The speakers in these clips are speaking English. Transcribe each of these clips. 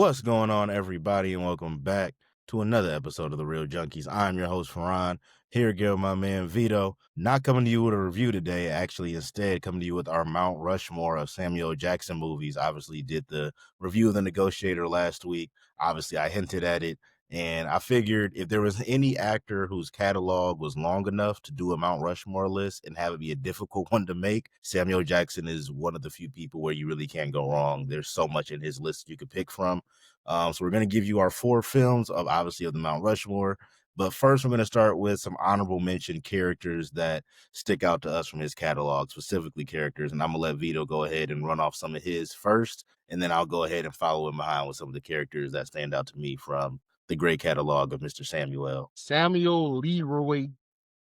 What's going on, everybody, and welcome back to another episode of the Reel Junkies. I'm your host, Farhan, here again with my man Vito. Not coming to you with a review today, actually, instead coming to you with our Mount Rushmore of Samuel Jackson movies. Obviously, did the review of The Negotiator last week. Obviously, I hinted at it, and I figured if there was any actor whose catalog was long enough to do a Mount Rushmore list and have it be a difficult one to make, Samuel Jackson is one of the few people where you really can't go wrong. There's so much in his list you could pick from. So we're going to give you our 4 films of the Mount Rushmore. But first, we're going to start with some honorable mention characters that stick out to us from his catalog, specifically characters. And I'm going to let Vito go ahead and run off some of his first. And then I'll go ahead and follow him behind with some of the characters that stand out to me from the great catalog of Mr. Samuel. Samuel Leroy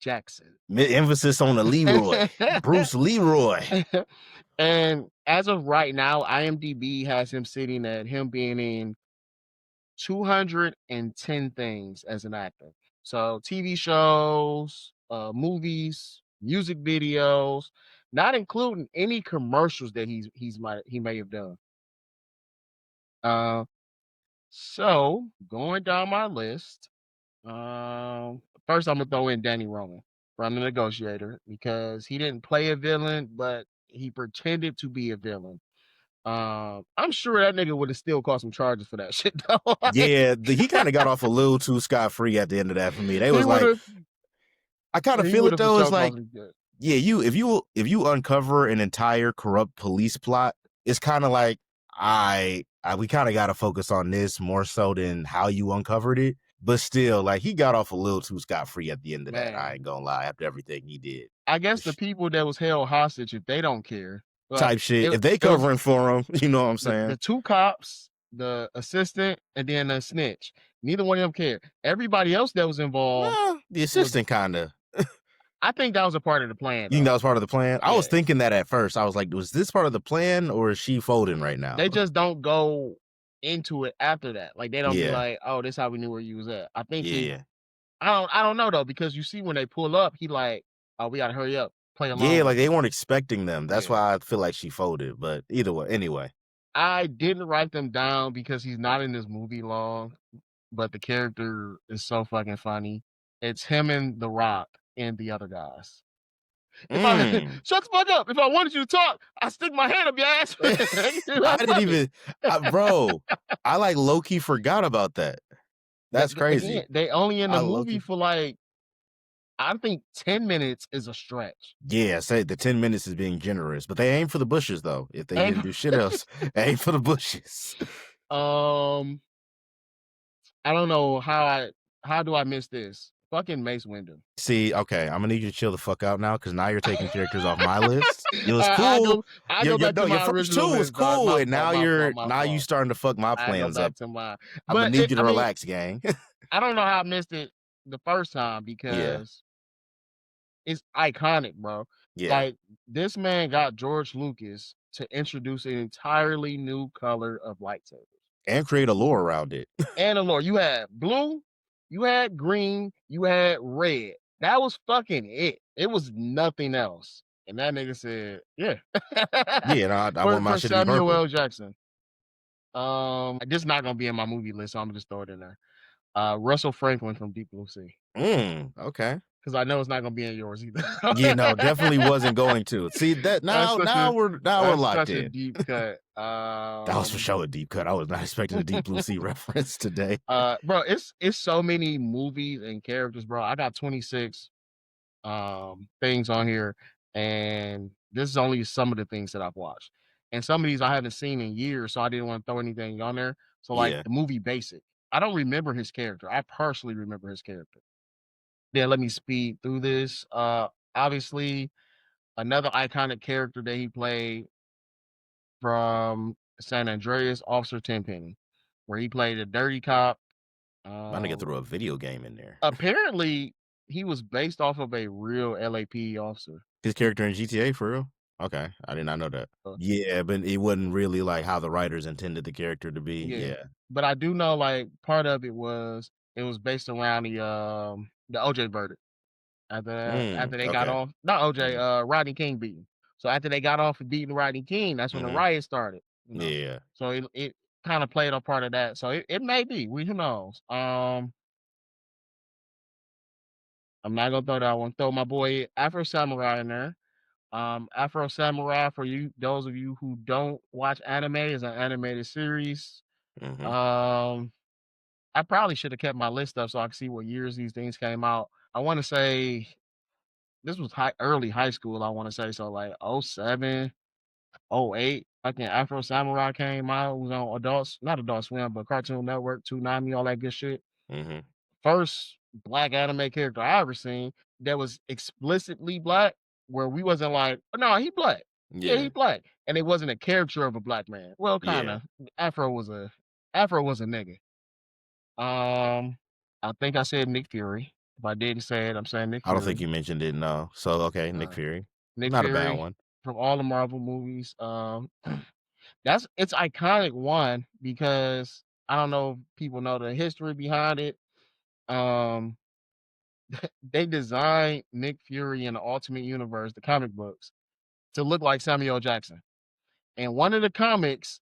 Jackson. Emphasis on the Leroy. Bruce Leroy. And as of right now, IMDb has him sitting at him being in 210 things as an actor. So TV shows, movies, music videos, not including any commercials that he may have done. So going down my list, first I'm gonna throw in Danny Roman from The Negotiator because he didn't play a villain, but he pretended to be a villain. I'm sure that nigga would have still caught some charges for that shit though. Yeah, he kind of got off a little too scot-free at the end of that for me. They was like, I kind of feel it though. It's like, yeah, if you uncover an entire corrupt police plot, it's kind of like we kind of got to focus on this more so than how you uncovered it. But still, like, he got off a little too scot-free at the end of that. I ain't gonna lie. After everything he did, I guess the people that was held hostage, if they don't care, type shit. If they covering for him, you know what I'm saying? The 2 cops, the assistant, and then the snitch. Neither one of them cared. Everybody else that was involved, the assistant kind of. I think that was a part of the plan. You think that was part of the plan? Yeah. I was thinking that at first. I was like, was this part of the plan or is she folding right now? They just don't go into it after that. Like, they don't be like, oh, this is how we knew where you was at. I think I don't know though, because you see when they pull up, he like, oh, we gotta hurry up. Play along. Yeah, like they weren't expecting them. That's why I feel like she folded. But either way, anyway. I didn't write them down because he's not in this movie long, but the character is so fucking funny. It's him and The Rock and the other guys. Shut the fuck up. If I wanted you to talk, I stick my hand up your ass. I didn't even, bro. I like low-key forgot about that. That's crazy. They only in the movie for like, I think 10 minutes is a stretch. Yeah, say the 10 minutes is being generous, but they aim for the bushes though. If they didn't do shit else, aim for the bushes. I don't know how do I miss this? Fucking Mace Windu. See, okay, I'm gonna need you to chill the fuck out now because now you're taking characters off my list. It was cool. Your first 2 was cool, and now you starting to fuck my plans up. I'm gonna need you to relax, gang. I don't know how I missed it the first time because it's iconic, bro. Yeah. Like, this man got George Lucas to introduce an entirely new color of lightsabers and create a lore around it. And a lore. You had blue, you had green, you had red. That was fucking it. It was nothing else. And that nigga said, yeah. Yeah, I want my shit to be purple. Samuel L. Jackson. This is not gonna be in my movie list, so I'm gonna just throw it in there. Russell Franklin from Deep Blue Sea. Okay. Because I know it's not gonna be in yours either. Yeah, no, definitely wasn't going to. See that now we're locked in. A deep cut. That was for sure a deep cut. I was not expecting a Deep Blue Sea reference today. Bro, it's so many movies and characters, bro. I got 26 things on here, and this is only some of the things that I've watched. And some of these I haven't seen in years, so I didn't want to throw anything on there. So like the movie Basic. I don't remember his character. I personally remember his character. Yeah, let me speed through this. Obviously, another iconic character that he played from San Andreas, Officer Tenpenny, where he played a dirty cop. I'm gonna get through a video game in there. Apparently, he was based off of a real LAPD officer. His character in GTA, for real? Okay, I did not know that. Yeah, but it wasn't really like how the writers intended the character to be. Yeah. But I do know, like, part of it was based around the OJ verdict. After they got off, not OJ, Rodney King beating. So after they got off of beating Rodney King, that's when the riot started. You know? Yeah. So it kind of played a part of that. So it may be. Who knows? I'm not gonna throw that one. Throw my boy Afro Samurai in there. Afro Samurai, for you those of you who don't watch anime, is an animated series. Mhm. Um, I probably should have kept my list up so I could see what years these things came out. I want to say this was early high school. I want to say so, like '07, '08. Fucking Afro Samurai came out. It was on Adults, not Adult Swim, but Cartoon Network, Toonami, all that good shit. Mhm. First black anime character I ever seen that was explicitly black, where we wasn't like, "Oh, no, he black. Yeah, he Yeah. black," and it wasn't a caricature of a black man. Well, kind Yeah. of. Afro was a Afro was a nigga. I think I said Nick Fury. If I didn't say it, I'm saying Nick I don't think Fury. you mentioned it, no. So, okay, Nick Uh, Fury. Nick Not a bad Fury one. from all the Marvel movies. That's it's iconic one because I don't know if people know the history behind it. Um, they designed Nick Fury in the Ultimate Universe, the comic books, to look like Samuel Jackson. And one of the comics,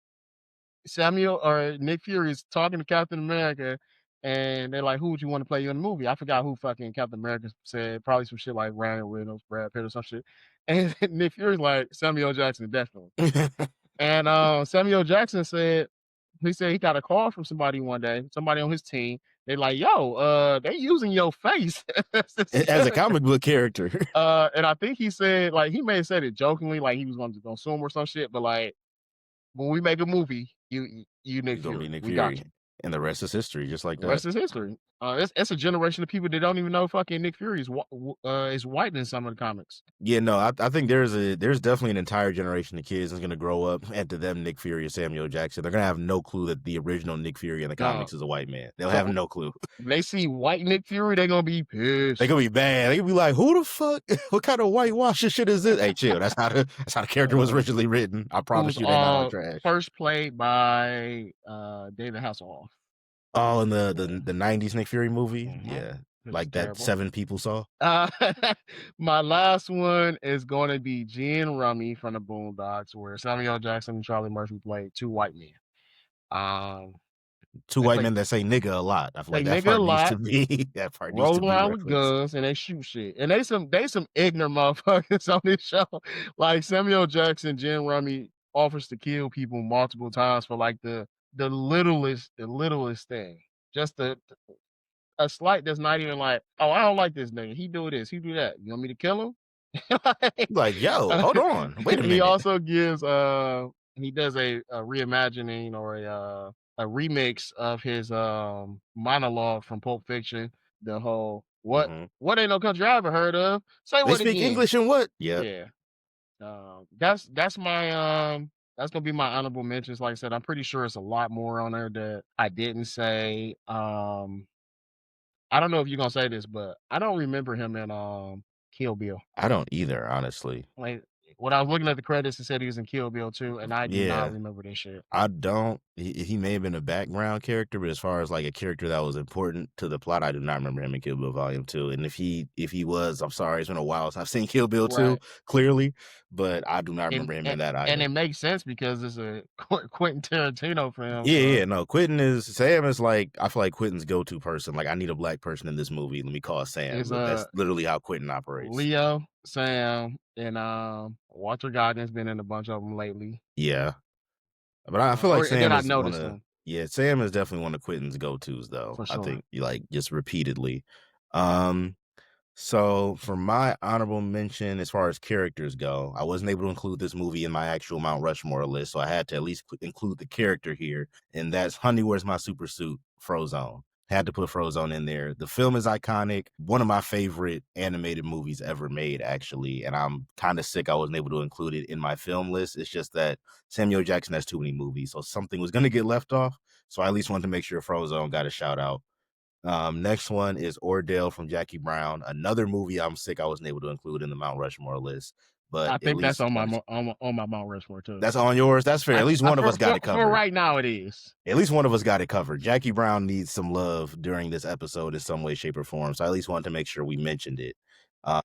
Samuel or Nick Fury is talking to Captain America, and they're like, "Who would you want to play you in the movie?" I forgot who fucking Captain America said. Probably some shit like Ryan Reynolds, Brad Pitt, or some shit. And Nick Fury's like Samuel Jackson, definitely. And Samuel Jackson said he said he got a call from somebody one day, somebody on his team. They like, "Yo, they using your face." As a comic book character. And I think he said, like, he may have said it jokingly, like he was going to consume or some shit, but like when we make a movie, you Nick He's gonna be Fury, Nick we got Fury. you. And the rest is history, just like The that. rest is history. It's a generation of people that don't even know fucking Nick Fury is white in some of the comics. Yeah, no, I think there's definitely an entire generation of kids that's gonna grow up, and to them, Nick Fury or Samuel Jackson, they're gonna have no clue that the original Nick Fury in the No, comics is a white man. They'll have so no clue. when they see white Nick Fury, they're gonna be They gonna pissed. be bad. They gonna be like, "Who the fuck? What kind of whitewashing shit is this?" Hey, chill. That's how the character was Uh, originally written. I who's promise you, they not all trash. first played by David Hasselhoff. Oh, in the Yeah. the the '90s Nick Fury movie, Mhm. yeah, It was like that terrible. 7 people saw. Uh, my last one is gonna be Gene Rummy from the Boondocks, where Samuel Jackson and Charlie Murphy played two white men. Um, 2 they white play men that say "nigga" a lot. I feel say like that nigga a part needs to lot, be that part needs to roll be around with referenced. guns, and they shoot shit. And they some ignorant motherfuckers on this show. Like Samuel Jackson, Gene Rummy offers to kill people multiple times for like the littlest thing. Just a slight that's not even like, oh, I don't like this nigga. He do this, he do that. You want me to kill him? Like, Like, "Yo, hold on, wait a he minute." also gives he does a reimagining or a remix of his monologue from Pulp Fiction. The whole Mhm. what ain't no country I ever heard of. Say They what speak again? English and what? Yep. Yeah. That's my that's gonna be my honorable mentions. Like I said, I'm pretty sure it's a lot more on there that I didn't say. I don't know if you're gonna say this, but I don't remember him in Kill Bill. I don't either, honestly. Like when I was looking at the credits, it said he was in Kill Bill too, and I do not Yeah. remember this shit. I don't. He may have been a background character, but as far as like a character that was important to the plot, I do not remember him in Kill Bill Volume 2. And if he was, I'm sorry, it's been a while since I've seen Kill Bill 2, Right. clearly, but I do not And remember him and, in that and either. it makes sense because it's a Quentin Tarantino film. Yeah, So yeah, no. Sam is like, I feel like Quentin's go-to person. Like, I need a black person in this movie. Let me call Sam. it's But that's literally how Quentin operates. Leo, Sam, and Walter Goggins been in a bunch of them lately. Yeah. But I feel like Or then Sam I is noticed one of them yeah, Sam is definitely one of Quentin's go-tos though. for I sure. think like just repeatedly. Um so for my honorable mention as far as characters go, I wasn't able to include this movie in my actual Mount Rushmore list, so I had to at least include the character here, and that's Honey, Where's My Super Suit? Frozone. Had to put Frozone in there. The film is iconic, one of my favorite animated movies ever made, actually, and I'm kind of sick I wasn't able to include it in my film list. It's just that Samuel Jackson has too many movies, so something was going to get left off, so I at least wanted to make sure Frozone got a shout out. Next one is Ordell from Jackie Brown, another movie I'm sick I wasn't able to include in the Mount Rushmore list, but I at think that's least on my wanted to, on my Mount Rushmore too. that's on yours. That's fair. At least one of us got it For covered. right now, it is. At least one of us got it covered. Jackie Brown needs some love during this episode in some way, shape, or form. So I at least wanted to make sure we mentioned it.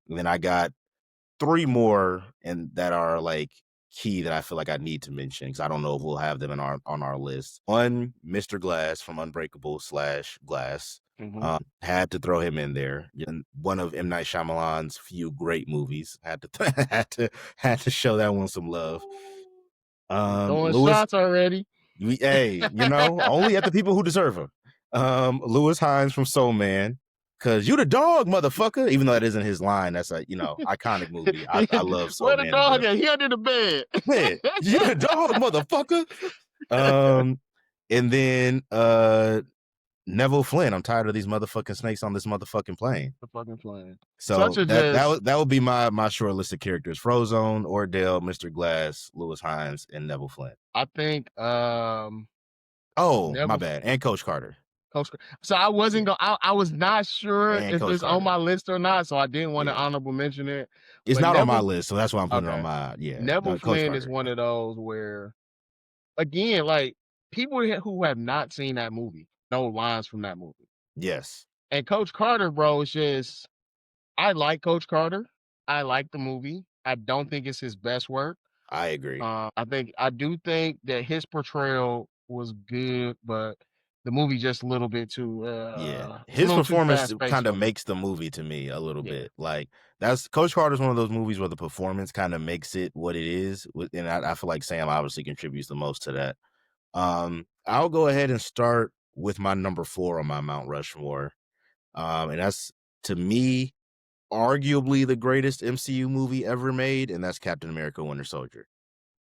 Then I got 3 more and that are like key that I feel like I need to mention because I don't know if we'll have them in our on our list. One, Mr. Glass from Unbreakable slash Glass. Mhm. Had to throw him in there. And one of M. Night Shyamalan's few great movies. Had to had to show that one some love. You throwing Lewis, shots already. hey, only at the people who deserve them. Lewis Hines from Soul Man. Cause you the dog, motherfucker. Even though that isn't his line, that's a iconic movie. I love Soul Where the Man to dog death. at? He under the bed. Man, you the dog, motherfucker. And then Neville Flynn. I'm tired of these motherfucking snakes on this motherfucking plane. The fucking plane. Such So a just. that would be my short list of characters: Frozone, Ordell, Mr. Glass, Lewis Hines, and Neville Flynn. I think Oh, my Neville bad. And Coach Carter. Coach. So I wasn't going. I was not sure And if Coach it's on Carter. my list or not, so I didn't want to Yeah. honorable mention it. It's But not on my Neville, list, so that's why I'm putting it on okay. my Neville no, Coach Flynn is Carter. one of those where, again, like people who have not seen that movie know lines from that movie. Yes. And Coach Carter, bro, is just. I like Coach Carter. I like the movie. I don't think it's his best work. I agree. I do think that his portrayal was good, but the movie just a little bit too Yeah. it's a His little too performance fast paced kind of for me. makes the movie to me a little Yeah. bit. Like that's Coach Carter's one of those movies where the performance kind of makes it what it is. And I feel like Sam obviously contributes the most to that. I'll go ahead and start with my number 4 on my Mount Rushmore. And that's to me arguably the greatest MCU movie ever made, and that's Captain America: Winter Soldier.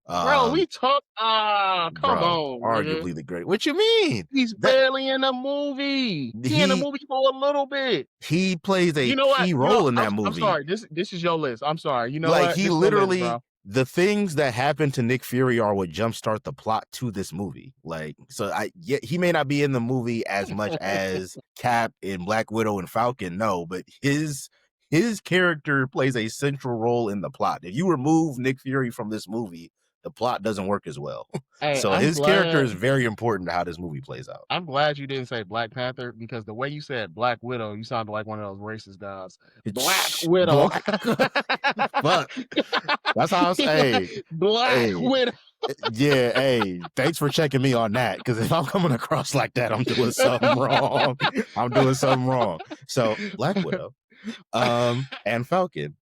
Bro, we talk come Bro, on, nigga. arguably the great. What you mean? He's That barely in the movie. He in the he movie for a little bit. he plays a You know what? key role in that I'm movie. sorry. This is your list. I'm sorry. You know Like what? he This is your list, literally bro. the things that happen to Nick Fury are what jumpstart the plot to this movie. Like, so he may not be in the movie as much as Cap and Black Widow and Falcon, no, but his character plays a central role in the plot. If you remove Nick Fury from this movie, the plot doesn't work as well. Hey, So I'm his character glad. is very important to how this movie plays out. I'm glad you didn't say Black Panther because the way you said Black Widow, you sounded like one of those racist guys. Black Widow. Fuck. That's how I say. Black Widow. Yeah, hey, thanks for checking me on that. Because if I'm coming across like that, I'm doing something wrong. I'm doing something wrong. So Black Widow, and Falcon,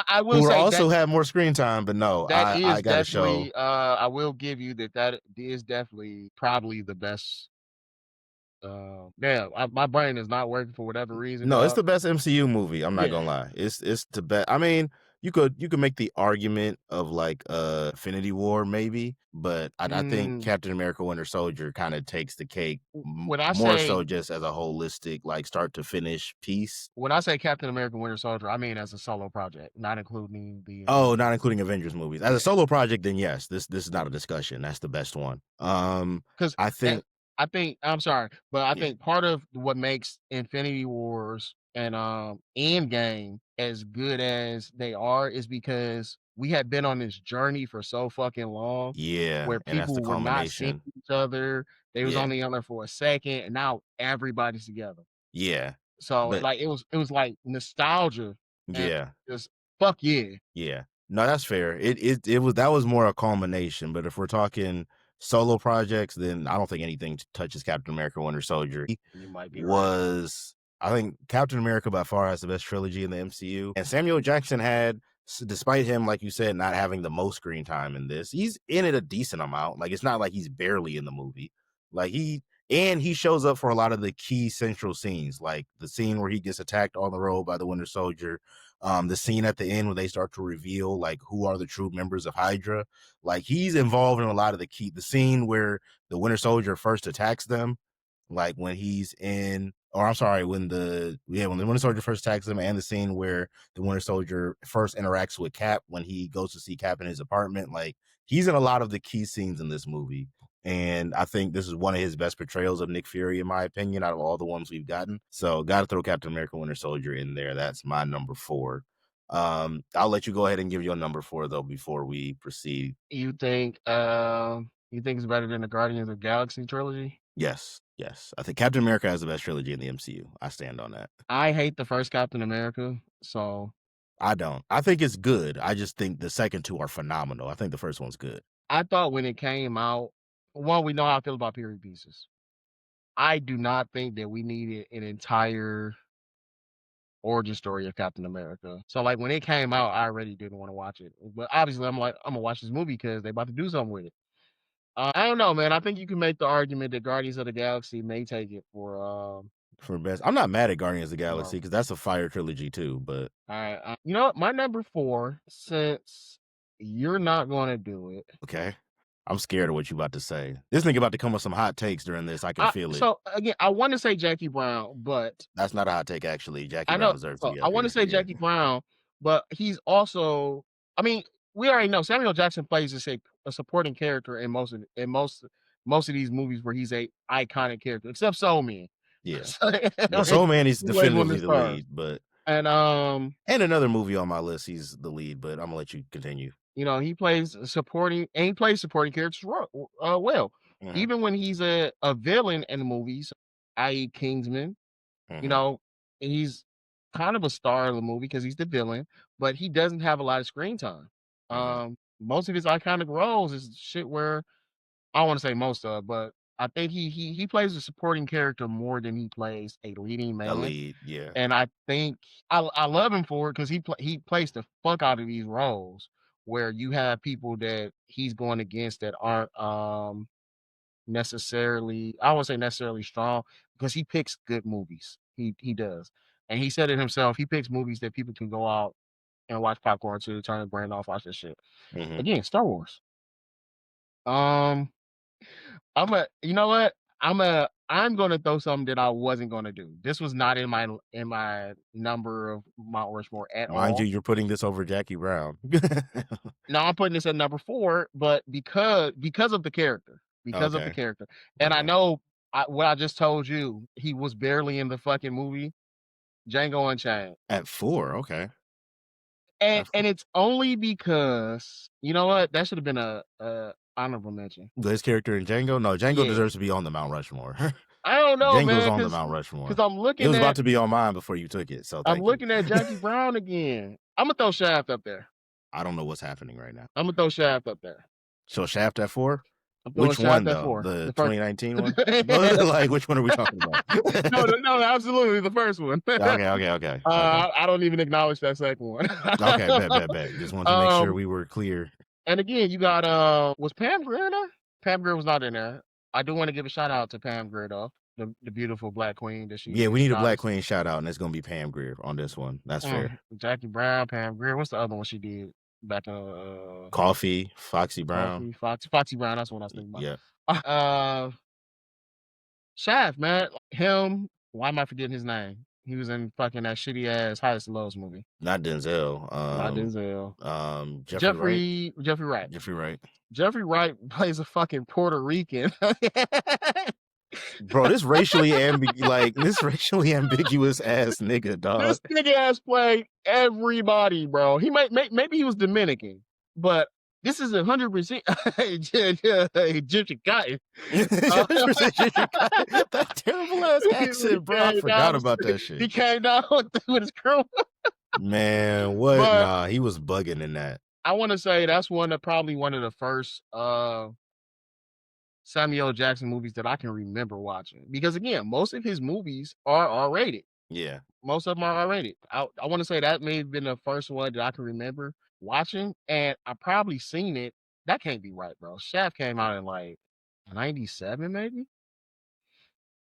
I will who say also that have more screen time, but no, that I is gotta show. definitely I will give you that is definitely probably the best. Damn, my brain is not working for whatever reason, No, it's dog. the best MCU movie. I'm not Yeah. gonna lie. It's the best. I mean, you could make the argument of like Infinity War maybe, but I think Captain America: Winter Soldier kind of takes the cake When I more so say just as a holistic like start to finish piece. when I say Captain America: Winter Soldier, I mean as a solo project, not including the Oh, Avengers. not including Avengers movies. As a solo project, then yes, this is not a discussion. That's the best one. Because I think I think I'm sorry, but I yeah, think part of what makes Infinity Wars and Endgame as good as they are is because we had been on this journey for so fucking long yeah, where and that's the people were not seeing culmination. each other. They was Yeah, only on there for a second, and now everybody's together. yeah, So but like it was like nostalgia and yeah. just fuck yeah. Yeah. No, that's fair. It was that was more a culmination, but if we're talking solo projects, then I don't think anything touches Captain America: Winter Soldier. You might be right. Was I think Captain America by far has the best trilogy in the MCU. And Samuel Jackson had, despite him, like you said, not having the most screen time in this, he's in it a decent amount. Like it's not like he's barely in the movie. Like he shows up for a lot of the key central scenes, like the scene where he gets attacked on the road by the Winter Soldier, the scene at the end when they start to reveal like who are the true members of Hydra. Like he's involved in a lot of the scene where the Winter Soldier first attacks them, like when he's in, or I'm sorry, when the Winter Soldier first attacks him, and the scene where the Winter Soldier first interacts with Cap when he goes to see Cap in his apartment. Like he's in a lot of the key scenes in this movie. And I think this is one of his best portrayals of Nick Fury, in my opinion, out of all the ones we've gotten. So got to throw Captain America: Winter Soldier in there. That's my number 4. I'll let you go ahead and give your number 4 though before we proceed. You think it's better than the Guardians of the Galaxy trilogy? Yes, yes. I think Captain America has the best trilogy in the MCU. I stand on that. I hate the first Captain America, so I don't. I think it's good. I just think the second two are phenomenal. I think the first one's good. I thought when it came out, one, we know how I feel about period pieces. I do not think that we needed an entire origin story of Captain America. So like when it came out, I already didn't want to watch it. But obviously, I'm like, I'm gonna watch this movie because they about to do something with it. I don't know, man. I think you can make the argument that Guardians of the Galaxy may take it for For best, I'm not mad at Guardians of the Galaxy Marvel. because that's a fire trilogy too. But All right, you know what? My number four, since you're not gonna do it, okay, I'm scared of what you about to say. This nigga about to come with some hot takes during this. I can feel it. so again, I want to say Jackie Brown, but That's not a hot take, actually. Jackie I Brown know deserves to so be I up want to here. say Yeah, Jackie Brown, but he's also. I mean, we already know Samuel Jackson plays a supporting character in most of these movies where he's a iconic character, except Soul Man. yeah, So, yeah. Soul Man is he plays one of definitively the the stars, lead, but and and another movie on my list, he's the lead. But I'm gonna let you continue. you know, he plays supporting and he plays supporting characters well. Hmm. Even when he's a villain in the movies, i.e. Kingsman, you Hmm. know, he's kind of a star of the movie because he's the villain, but he doesn't have a lot of screen time. Hmm. Most of his iconic roles is shit where I don't want to say most of, but I think he plays a supporting character more than he plays a leading A man. lead, yeah. And I think I love him for it because he plays the fuck out of these roles where you have people that he's going against that aren't necessarily, I won't say necessarily strong because he picks good movies. He does. And he said it himself. He picks movies that people can go out and watch popcorn to, turn the brain off, watch this shit. Hmm. Again, Star Wars. Um, you know what? I'm gonna throw something that I wasn't gonna do. This was not in my number of Mount Rushmore at Mind you, all. you're putting this over Jackie Brown. Now I'm putting this at number four, but because of the character, because of the Okay. character, and I Okay. know what I just told you, he was barely in the fucking movie Django Unchained, At 4, okay. and At 4. it's only because you know what, that should have been a honorable mention. His character in Django? No, Django Yeah, deserves to be on the Mount Rushmore. I don't know, Django's man, on the because Mount Rushmore. I'm It looking was about at to be on mine before you took it, so I'm thank you. looking at Jackie Brown again. I'm gonna throw Shaft up there. I don't know what's happening right now. I'm gonna throw Shaft up there. So Shaft at 4? I'm throwing Which Shaft one at though? four. The The first. 2019 one? Like, which one are we talking about? No, no, no, absolutely the first one. Okay, okay, okay, okay. I don't even acknowledge that second one. Okay, bet, bet, bet. Just wanted to make sure um, we were clear. and again, you got was Pam Grier there? Pam Grier was not in there. I do want to give a shout out to Pam Grier though, the beautiful black queen that she Yeah, we is. need a Not Black as Queen shout out, and it's gonna be Pam Grier on this one. That's fair. Jackie Brown, Pam Grier. What's the other one she did back in Coffee, Foxy Brown. Foxy Brown? That's what I was thinking about. Yeah, Shaft, man, him. Why am I forgetting his name? He was in fucking that shitty ass Highest and Lows movie. not Denzel. Not Denzel. Jeffrey Wright. Jeffrey Wright. Jeffrey Wright. Jeffrey Wright plays a fucking Puerto Rican. Bro, this racially ambiguous ass nigga, dog. This nigga has played everybody, bro. He maybe he was Dominican, but this is 100% Egyptian cotton. That terrible ass accent, bro. I forgot about that He shit. came down with his crew. Man, what? But Nah, he was bugging in that. I want to say that's probably one of the first Samuel Jackson movies that I can remember watching. Because again, most of his movies are R-rated. Yeah. Most of them are R-rated. I want to say that may have been the first one that I can remember watching, and I probably seen it. That can't be right, bro. Shaft came out in like 97, maybe.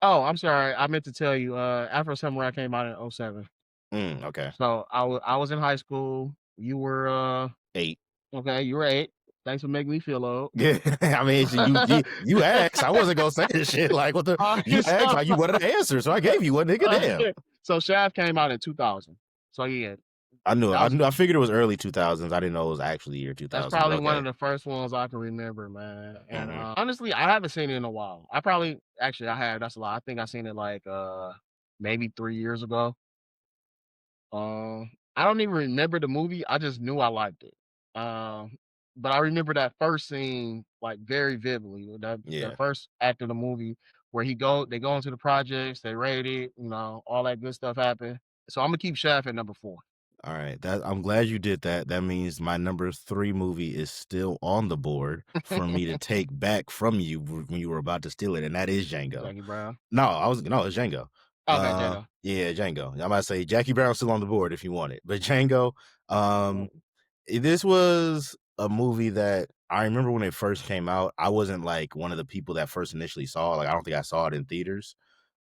Oh, I'm sorry. I meant to tell you, Afro Samurai came out in '07. Okay. So I was in high school. You were 8. okay, you were 8. Thanks for making me feel old. Yeah, I mean, you asked. I wasn't gonna say this shit. Like, what the? You asked, like, you wanted an answer, so I gave you one, nigga. Damn. So Shaft came out in 2000. So yeah, I knew it. that was I figured it was early 2000s. I didn't know it was actually year that's 2000. probably But one of okay. the first ones I can remember, man. And Hmm. honestly, I haven't seen it in a while. I probably actually I have. That's a lot. I think I seen it like maybe 3 years ago. I don't even remember the movie. I just knew I liked it. But I remember that first scene like very vividly. The Yeah. first act of the movie where they go into the projects, they raid it, you know, all that good stuff happened. So I'm gonna keep Shaft at number four. All right, that I'm glad you did that. That means my number 3 movie is still on the board for me to take back from you when you were about to steal it, and that is Django. Jackie Brown. No, it's Django. Okay, Django. Yeah, Django. I'm about to say Jackie Brown's still on the board if you want it, but Django, um, this was a movie that I remember when it first came out. I wasn't like one of the people that first initially saw it. Like I don't think I saw it in theaters.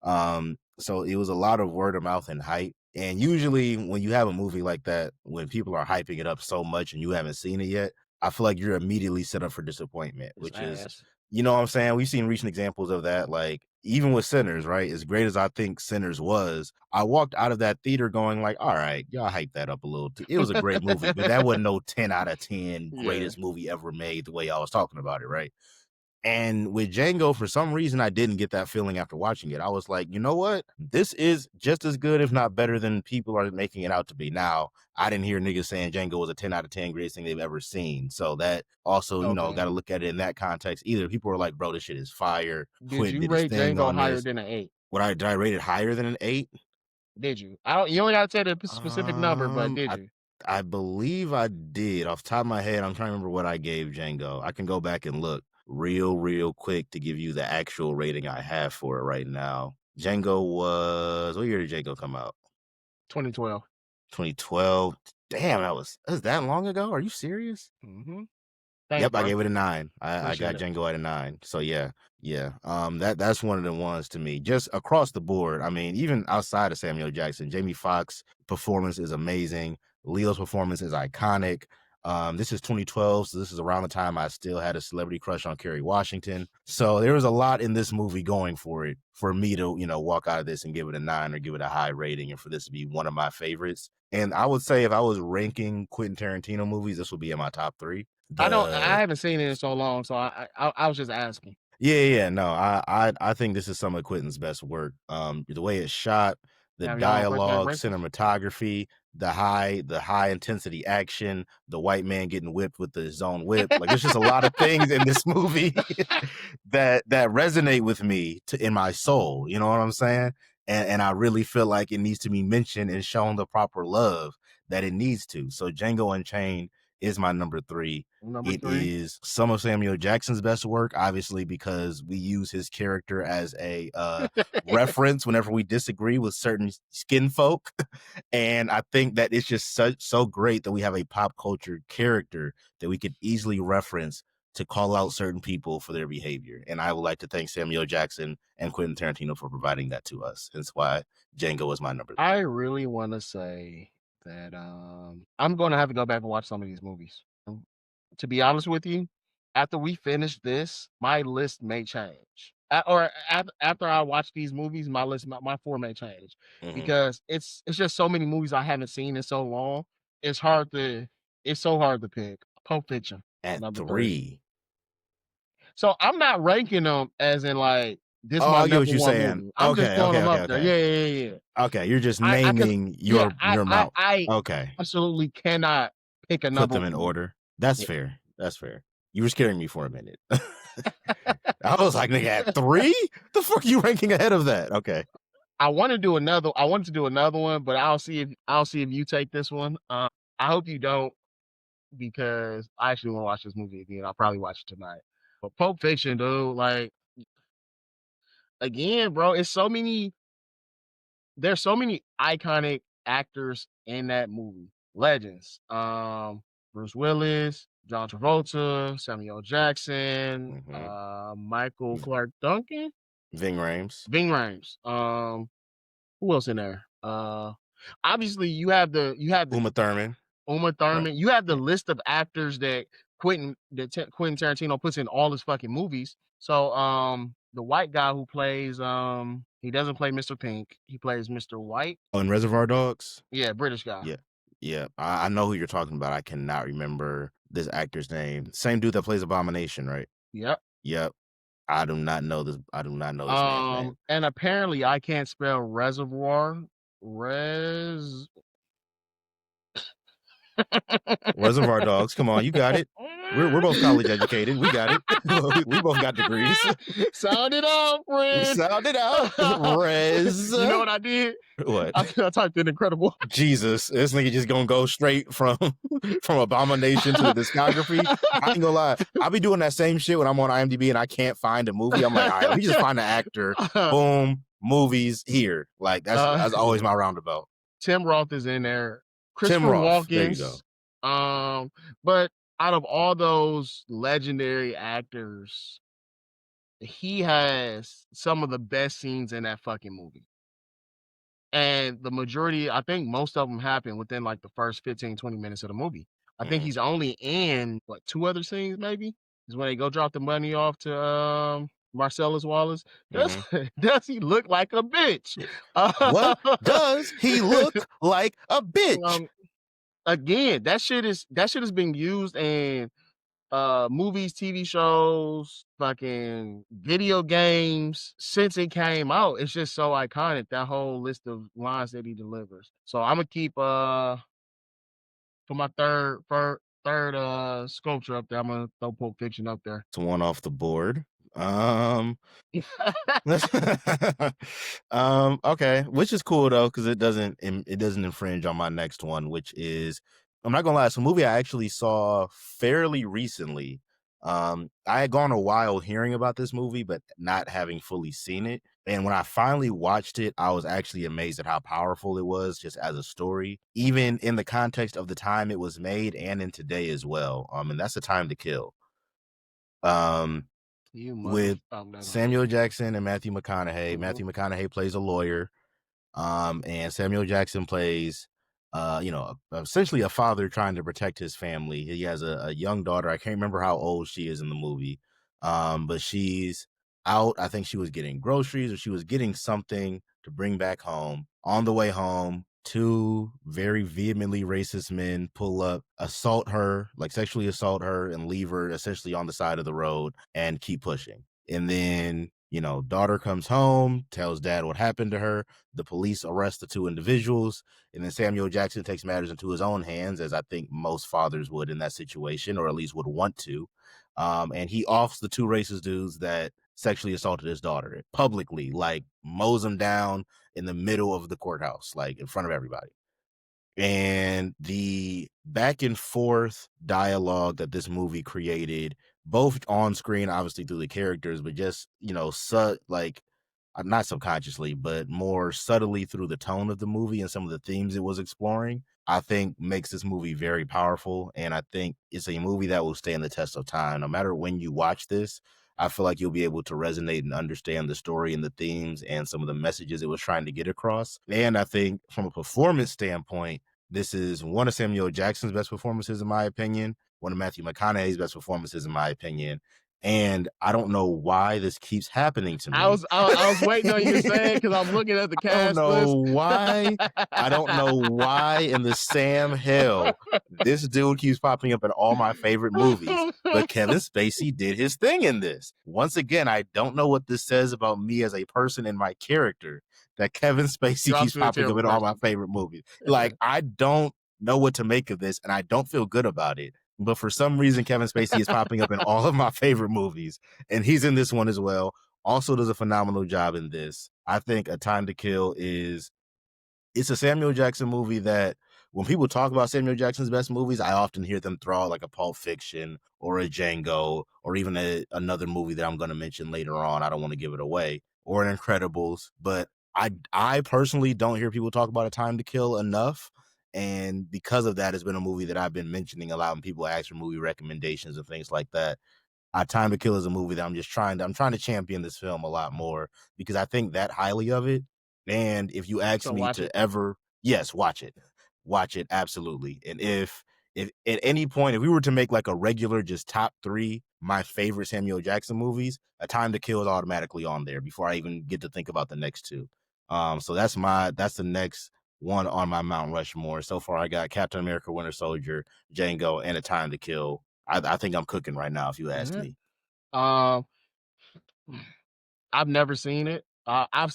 So it was a lot of word of mouth and hype. And usually when you have a movie like that, when people are hyping it up so much and you haven't seen it yet, I feel like you're immediately set up for disappointment, It's which is, ass. you know what I'm saying? We've seen recent examples of that. Like even with Sinners, right? As great as I think Sinners was, I walked out of that theater going like, all right, y'all hyped that up a little too. It was a great movie, but that wasn't no 10 out of 10 Yeah. greatest movie ever made the way I was talking about it, right? And with Django, for some reason, I didn't get that feeling after watching it. I was like, you know what? This is just as good, if not better, than people are making it out to be. Now, I didn't hear niggas saying Django was a 10 out of 10 greatest thing they've ever seen. So that also, got Okay. to look at it in that context. Either people are like, bro, this shit is fire. Did Quentin you did his rate thing Django on higher this. than an 8? Did I rate it higher than an 8? Did you? I don't. You only got to say the specific number, but did I you? I believe I did. Off the top of my head, I'm trying to remember what I gave Django. I can go back and look real quick to give you the actual rating I have for it right now. Django was what year did Django come out? 2012. 2012. Damn, that was that long ago? Are you serious? Mm-hmm. Thanks, Yep, I bro. gave it a 9. I got Appreciate it. Django at a 9. So yeah, yeah. That's one of the ones to me. Just across the board. I mean, even outside of Samuel Jackson, Jamie Foxx performance is amazing. Leo's performance is iconic. This is 2012, so this is around the time I still had a celebrity crush on Kerry Washington. So there was a lot in this movie going for it for me to, walk out of this and give it a 9 or give it a high rating and for this to be one of my favorites. And I would say if I was ranking Quentin Tarantino movies, this would be in my top 3. I don't. I The haven't seen it in so long, so I was just asking. Yeah, no, I think this is some of Quentin's best work. The way it's shot, the Damn, y'all on first name dialogue, basis? cinematography, the high intensity action, the white man getting whipped with his own whip. Like there's just a lot of things in this movie that resonate with me in my soul. You know what I'm saying? And I really feel like it needs to be mentioned and shown the proper love that it needs to. So Django Unchained is my number 3. Number It 3. is some of Samuel Jackson's best work, obviously, because we use his character as a reference whenever we disagree with certain skin folk. And I think that it's just so great that we have a pop culture character that we could easily reference to call out certain people for their behavior. And I would like to thank Samuel Jackson and Quentin Tarantino for providing that to us. That's why Django is my number 3. I really want to say that I'm going to have to go back and watch some of these movies. To be honest with you, after we finish this, my list may change. After I watch these movies, my list, my 4 may change Mm-hmm. because it's just so many movies I haven't seen in so long. It's hard to it's so hard to pick. Pulp Fiction, At number 3. 3. So I'm not ranking them as in like this Oh, my I get what number you're 1 saying. movie. I'm just Okay, throwing okay, them okay, up there. okay. Yeah, yeah, yeah, yeah. Okay, you're just I cause naming yeah, your mount. I Okay, absolutely cannot pick a put number them in 1. order. That's Yeah. fair. That's fair. You were scaring me for a minute. I was like, nigga, at 3? The fuck you ranking ahead of that? Okay. I wanted to do another one, but I'll see if you take this one. I hope you don't because I actually want to watch this movie again. I'll probably watch it tonight. But Pulp Fiction, dude, like again, bro, there's so many iconic actors in that movie. Legends. Bruce Willis, John Travolta, Samuel Jackson, Mm-hmm. Michael Clark Duncan, Ving Rhames, Ving Rhames. Who else in there? Obviously you have the Uma Thurman. Uma Right. Thurman. You have the Yeah. list of actors that Quentin Tarantino puts in all his fucking movies. So the white guy who plays he doesn't play Mr. Pink. He plays Mr. White. Oh, and Reservoir Dogs. Yeah, British guy. Yeah. Yeah. I know who you're talking about. I cannot remember this actor's name. Same dude that plays Abomination, right? Yep. Yep. I do not know this. I do not know this man's name. And apparently I can't spell reservoir. Res Reservoir Dogs. Come on, you got it. We're both college educated. We got it. We both got degrees. Sound it out, friend. Sound it out. Res. You know what I did? What? I typed in incredible. Jesus, this nigga just gonna go straight from Abomination to the discography. I ain't gonna lie, I'll be doing that same shit when I'm on IMDb and I can't find a movie. I'm like, all right, let me just find an actor. Boom, movies here. Like that's always my roundabout. Tim Roth is in there. Tim Christopher Roth. There you go. Walken's. But out of all those legendary actors, he has some of the best scenes in that fucking movie. And the majority, I think most of them happen within like the first 15, 20 minutes of the movie. I think Mhm. he's only in what, two other scenes, maybe? Is when they go drop the money off to Marcellus Wallace. Does Mhm. does he look like a bitch? What does he look like a bitch? um, again, that shit is being used in movies, TV shows, fucking video games since it came out. It's just so iconic, that whole list of lines that he delivers. So I'm gonna keep for my third sculpture up there, I'm gonna throw Pulp Fiction up there. It's one off the board. Um, okay, which is cool though, because it doesn't infringe on my next one, which is, I'm not gonna lie, it's a movie I actually saw fairly recently. I had gone a while hearing about this movie, but not having fully seen it. And when I finally watched it, I was actually amazed at how powerful it was just as a story, even in the context of the time it was made and in today as well. And that's A Time to Kill. Um, You mother with I'm not gonna Samuel Jackson and Matthew McConaughey. mhm. Matthew McConaughey plays a lawyer, and Samuel Jackson plays, essentially a father trying to protect his family. He has a young daughter. I can't remember how old she is in the movie, but she's out. I think she was getting groceries or she was getting something to bring back home. On the way home, two very vehemently racist men pull up, assault her, like sexually assault her, and leave her essentially on the side of the road and keep pushing. And then, daughter comes home, tells dad what happened to her. The police arrest the two individuals, and then Samuel Jackson takes matters into his own hands, as I think most fathers would in that situation, or at least would want to. And he offs the two racist dudes that sexually assaulted his daughter publicly, like mows them down in the middle of the courthouse, like in front of everybody. And the back and forth dialogue that this movie created, both on screen, obviously through the characters, but just, not subconsciously, but more subtly through the tone of the movie and some of the themes it was exploring, I think makes this movie very powerful. And I think it's a movie that will stand the test of time. No matter when you watch this, I feel like you'll be able to resonate and understand the story and the themes and some of the messages it was trying to get across. And I think from a performance standpoint, this is one of Samuel Jackson's best performances, in my opinion, one of Matthew McConaughey's best performances, in my opinion. And I don't know why this keeps happening to I me. was I was waiting on you to say it because I'm looking at the I don't cast know list. why. I don't know why in the Sam hell this dude keeps popping up in all my favorite movies. But Kevin Spacey did his thing in this. Once again, I don't know what this says about me as a person and my character that Kevin Spacey You're keeps obviously a popping up terrible in all my person. favorite movies. Like, I don't know what to make of this, and I don't feel good about it. But for some reason, Kevin Spacey is popping up in all of my favorite movies, and he's in this one as well. Also does a phenomenal job in this. I think A Time to Kill it's a Samuel Jackson movie that when people talk about Samuel Jackson's best movies, I often hear them throw out like a Pulp Fiction or a Django or even another movie that I'm going to mention later on. I don't want to give it away, or an Incredibles, but I personally don't hear people talk about A Time to Kill enough. And because of that, it's been a movie that I've been mentioning a lot when people ask for movie recommendations and things like that. Time to Kill is a movie that I'm trying to champion this film a lot more because I think that highly of it. And if you ask So me watch it. to ever, yes, watch it. Watch it absolutely. And if at any point if we were to make like a regular just top 3 my favorite Samuel Jackson movies, A Time to Kill is automatically on there before I even get to think about the next two. So that's the next one on my Mount Rushmore. So far I got Captain America Winter Soldier, Django, and A Time to Kill. I think I'm cooking right now, if you ask Mhm. me. Um, I've never seen it. I've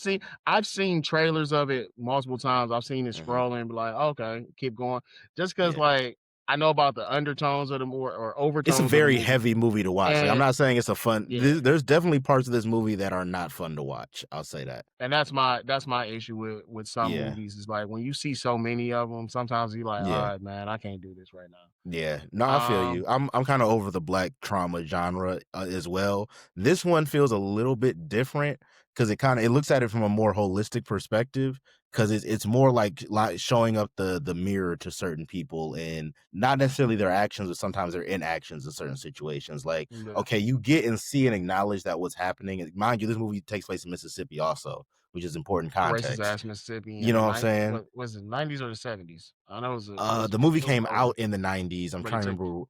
seen trailers of it multiple times. I've seen it Mhm. scrolling and be like, okay, keep going. Just because Yeah. like I know about the undertones of the more or It's a overtones of the very movie, heavy movie to watch. Like, I'm and not saying it's a fun yeah, there's definitely parts of this movie that are not fun to watch, I'll say that. and that's my issue with some Yeah. movies is like when you see so many of them, sometimes you like, all Yeah. right, man, I can't do this right Yeah, no, now. I feel you. I'm kind of over the black trauma genre as well. This one feels a little bit different because it looks at it from a more holistic perspective because it's more like showing up the mirror to certain people and not necessarily their actions, but sometimes their inactions in certain situations. Like, Yeah, okay, you get and see and acknowledge that what's happening. And mind you, this movie takes place in Mississippi also, which is important racist context. ass Mississippi You in know the what I'm night. saying? What was it, 90s or the 70s? I know it was The movie it was came older, out in the '90s. I'm but it trying to took remember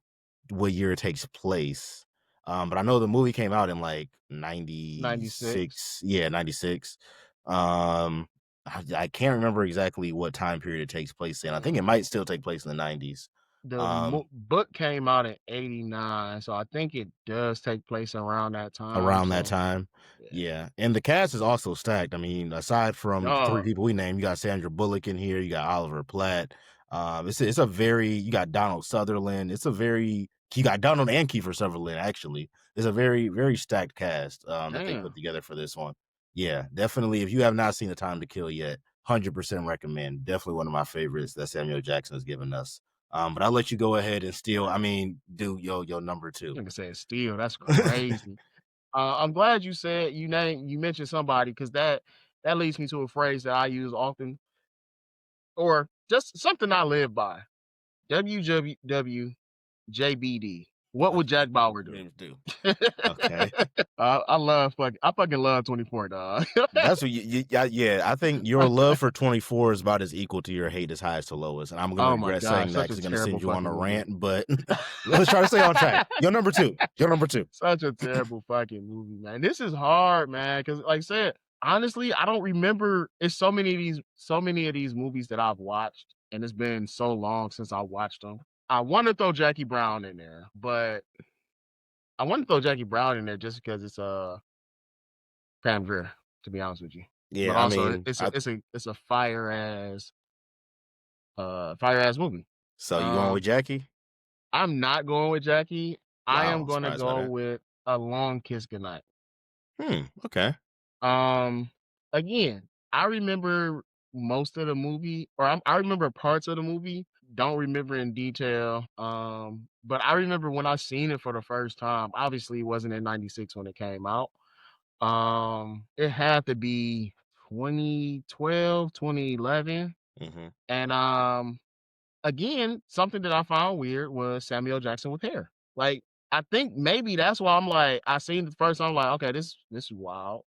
what year it takes place. But I know the movie came out in like 96. '96. Yeah, '96. Um, I can't remember exactly what time period it takes place in. I think it might still take place in the '90s. The Um, book came out in '89, so I think it does take place around that time. Around that So time. yeah, Yeah, and the cast is also stacked. I mean, aside from 3 dog. people we named, you got Sandra Bullock in here, you got Oliver Platt. It's a very you got Donald Sutherland. It's a very you got Donald and Kiefer Sutherland, actually. It's a very, very stacked cast, that they put Damn, together for this one. Yeah, definitely, if you have not seen The Time to Kill yet, 100% recommend. Definitely one of my favorites that Samuel Jackson has given us. But I'll let you go ahead and steal do your number 2. like I said, still that's crazy. I'm glad you said you mentioned somebody because that leads me to a phrase that I use often, or just something I live by. WWJBD. What would Jack Bauer do? Names do. Okay. I fucking love 24, dog. That's what yeah, I think your love for 24 is about as equal to your hate is highest to lowest, and I'm gonna Oh my regret gosh, saying that such because a it's gonna terrible send you on fucking a movie. rant, but let's try to stay on track. Your number 2. Your number 2. Such a terrible fucking movie, man. This is hard, man, because like I said, honestly, I don't remember it's so many of these movies that I've watched, and it's been so long since I watched them. I wanna throw Jackie Brown in there, but I wanna throw Jackie Brown in there just because it's, Pam Grier, to be honest with you. But Yeah, I also mean, it's a fire ass movie. so you going Um, with Jackie? I'm not going with Jackie. I Wow, am I'm gonna surprised by go that. with A Long Kiss Goodnight. Okay. Um, again, I remember most of the movie, or I remember parts of the movie. Don't remember in detail. But I remember when I seen it for the first time. Obviously, it wasn't in '96 when it came out. It had to be 2012, 2011, Mhm. and again, something that I found weird was Samuel Jackson with hair. Like, I think maybe that's why I'm like, I seen it the first time, I'm like, okay, this is wild.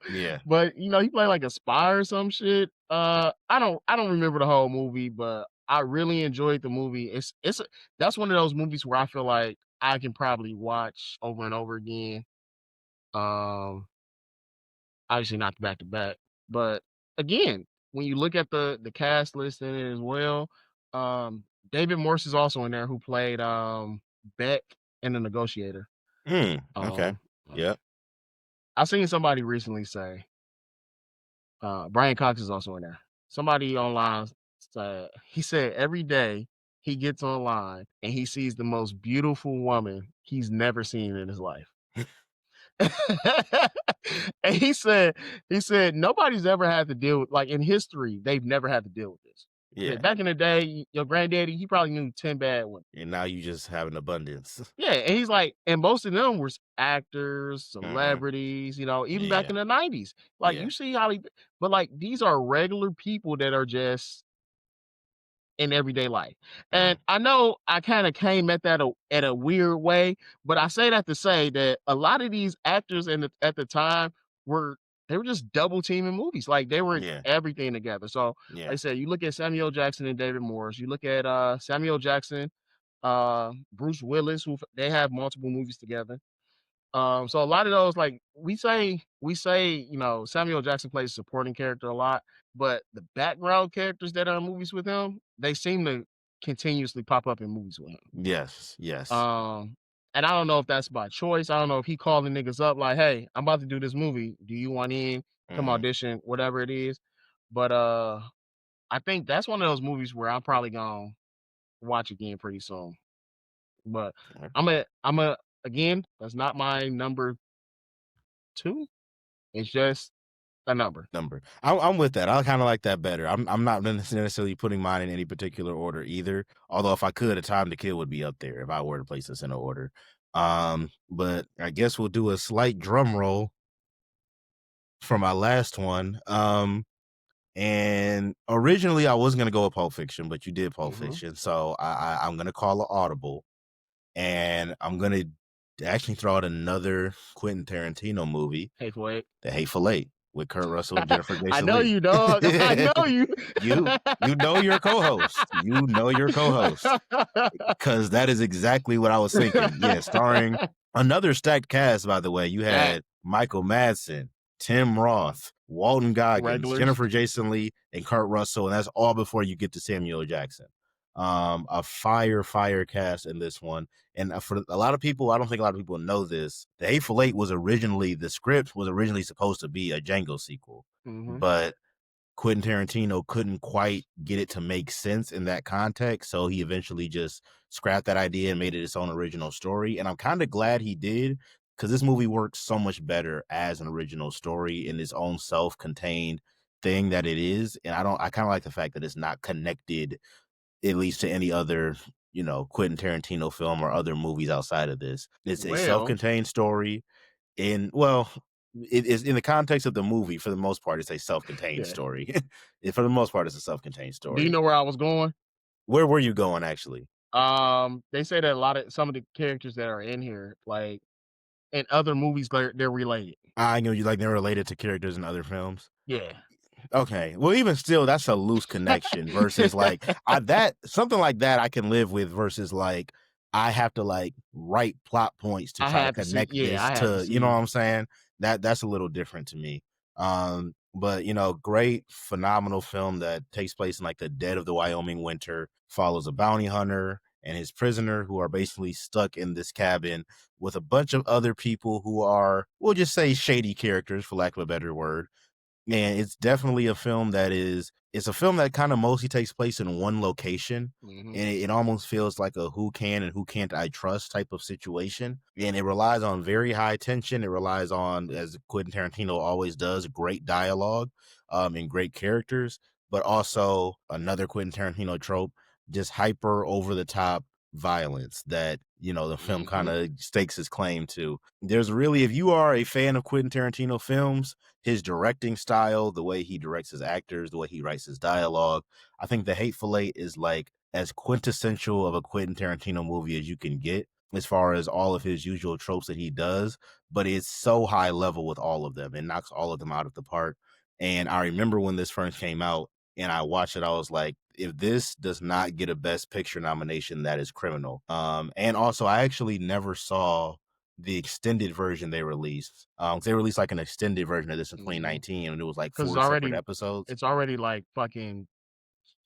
Yeah. But he played like a spy or some shit. I don't remember the whole movie, but I really enjoyed the movie. That's one of those movies where I feel like I can probably watch over and over again. Um, Obviously not back to back, but again, when you look at the cast list in it as well, David Morse is also in there who played Beck in The Negotiator. Okay. Um, uh, Yep. I seen somebody recently say Brian Cox is also in there. Somebody online said he said every day he gets online and he sees the most beautiful woman he's never seen in his life. And he said nobody's ever had to deal with, like, in history, they've never had to deal with this. He Yeah. said back in the day, your granddaddy, he probably knew 10 bad women. And now you just have an abundance. Yeah, and he's like, and most of them were actors, Mhm. celebrities, even back Yeah. in the 90s. Like, Yeah. you see how but like these are regular people that are just in everyday life. And Mhm. I know I kind of came at that at a weird way, but I say that to say that a lot of these actors at the time were they were just double teaming movies. Like they were in Yeah. everything together. So like I Yeah. said, you look at Samuel Jackson and David Morris, you look at Samuel Jackson, Bruce Willis, who they have multiple movies together. So a lot of those, like we say, Samuel Jackson plays a supporting character a lot, but the background characters that are in movies with him, they seem to continuously pop up in movies with him. Yes. Yes. Um, and I don't know if that's by choice. I don't know if he calling niggas up like, "Hey, I'm about to do this movie. Do you want in? Come Mhm. audition, whatever it is." But I think that's one of those movies where I'm probably going. watch again pretty soon. But Alright. I'm a again, that's not my number 2. It's just a number. Number. I'm with that. I kinda like that better. I'm not necessarily putting mine in any particular order either, although if I could, A Time to Kill would be up there if I were to place this in an order. But I guess we'll do a slight drum roll for my last one. And originally I was gonna go with Pulp Fiction, but you did Pulp Mhm. Fiction, so I'm gonna call an audible, and I'm gonna actually throw out another Quentin Tarantino movie, Hateful Eight. The Hateful Eight, with Kurt Russell and Jennifer I Jason know Leigh. you, dog. I know you. You know your co-host. You know your co-host. 'Cause that is exactly what I was thinking. Yeah, starring another stacked cast, by the way. You That had Michael Madsen, Tim Roth, Walton Goggins, regulars. Jennifer Jason Leigh, and Kurt Russell, and that's all before you get to Samuel Jackson. A fire cast in this one. And for a lot of people, I don't think a lot of people know this. The Hateful Eight was originally the script was originally supposed to be a Django sequel, Mhm. but Quentin Tarantino couldn't quite get it to make sense in that context, so he eventually just scrapped that idea and made it its own original story. And I'm kind of glad he did, because this movie works so much better as an original story in its own self-contained thing that it is. And I kind of like the fact that it's not connected, at least to any other, Quentin Tarantino film or other movies outside of this. It's a Well, self-contained story in well, it is in the context of the movie, for the most part, it's a self-contained yeah. story. For the most part, it's a self-contained Do you story. know where I was going? Where were you going actually? They say that a lot of some of the characters that are in here, like in other movies, they're related. I know you like they're related to characters in other films. Yeah. Okay. Well, even still, that's a loose connection versus like that something like that I can live with versus like I have to like write plot points to I try to had to see. connect Yeah, this I had to to, you know what see. I'm saying? That's a little different to me. But great, phenomenal film that takes place in like the dead of the Wyoming winter, follows a bounty hunter and his prisoner who are basically stuck in this cabin with a bunch of other people who are, we'll just say shady characters for lack of a better word. And it's definitely a film that it's a film that kind of mostly takes place in one location. Mhm. And it almost feels like a who can and who can't I trust type of situation. And it relies on very high tension. It relies on, as Quentin Tarantino always does, great dialogue, and great characters, but also another Quentin Tarantino trope, just hyper over the top violence that, the film kind Mhm. of stakes his claim to. There's really, if you are a fan of Quentin Tarantino films, his directing style, the way he directs his actors, the way he writes his dialogue. I think The Hateful Eight is like as quintessential of a Quentin Tarantino movie as you can get as far as all of his usual tropes that he does, but it's so high level with all of them and knocks all of them out of the park. And I remember when this first came out and I watched it, I was like, if this does not get a Best Picture nomination, that is criminal. And also, I actually never saw the extended version they released. They released like an extended version of this in Mhm. 2019, and it was like 'Cause 4 separate already episodes. it's already like fucking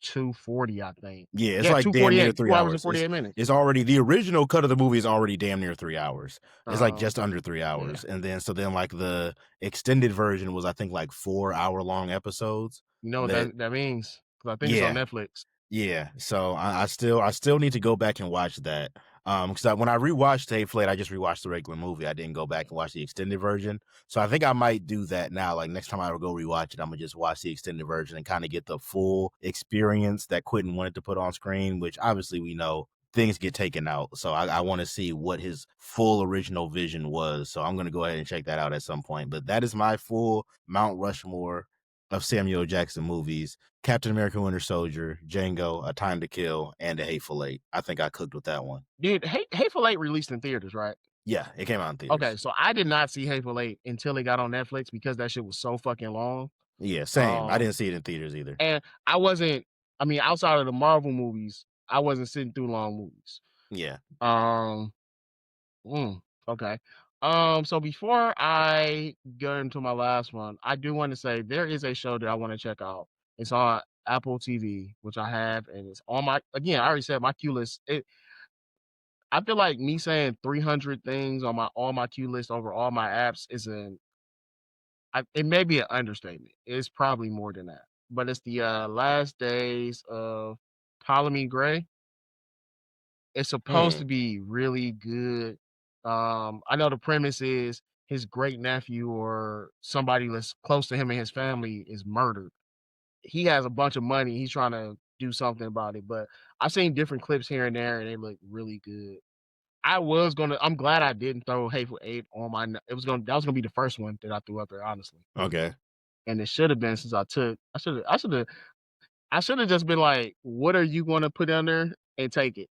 240, I think. Yeah, it's Yeah, like damn near 248, 3 2 hours and hours. 48 minutes. It's already the original cut of the movie is already damn near 3 hours. It's like just Okay. under 3 Yeah. hours, and then like the extended version was I think like 4-hour-long episodes You know what that that means? 'Cause I think it's on yeah. Netflix. Yeah, so I still need to go back and watch that. Because when I rewatched Hateful Eight, I just rewatched the regular movie. I didn't go back and watch the extended version. So I think I might do that now. Like next time I go rewatch it, I'm gonna just watch the extended version and kind of get the full experience that Quentin wanted to put on screen. Which obviously we know things get taken out. So I want to see what his full original vision was. So I'm gonna go ahead and check that out at some point. But that is my full Mount Rushmore of Samuel Jackson movies. Captain America Winter Soldier, Django, A Time to Kill, and A Hateful Eight. I think I cooked with that one. Dude, Hateful Eight released in theaters, right? Yeah, it came out in Okay, theaters. so I did not see Hateful Eight until it got on Netflix because that shit was so fucking long. Yeah, same. I Um, didn't see it in theaters either. and I wasn't I mean, outside of the Marvel movies, I wasn't sitting through long movies. Yeah. Um, okay. So before I go into my last one, I do want to say there is a show that I want to check out. It's on Apple TV, which I have, and it's on my again, I already said my queue list. I feel like me saying 300 things on my all my queue list over all my apps is it may be an understatement. It's probably more than that. But it's the last days of Ptolemy Gray. It's supposed Hmm. to be really good. I know the premise is his great nephew or somebody that's close to him and his family is murdered. He has a bunch of money. He's trying to do something about it, but I've seen different clips here and there, and they look really good. I'm glad I didn't throw Hateful Eight on my. That was gonna be the first one that I threw up there, honestly, Okay. and it should have been since I should have just been like, "What are you gonna put on there?" and take it.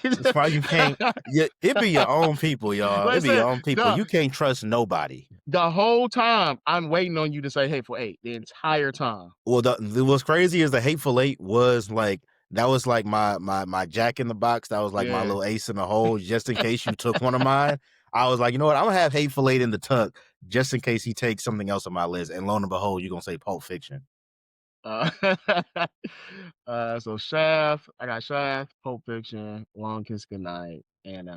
That's why you can't. Yeah, it be your own people, y'all. It be Listen, your own people. the You can't trust nobody. the whole time I'm waiting on you to say Hateful Eight the entire time. Well, what's crazy is the Hateful Eight was like that was like my Jack in the Box. That was like my Yeah. little ace in the hole, just in case you took one of mine. I was like, you know what? I'm gonna have Hateful Eight in the tuck just in case he takes something else on my list. And lo and behold, you're gonna say Pulp Fiction. Uh, so Shaft, I got Shaft, Pulp Fiction, Long Kiss Goodnight, and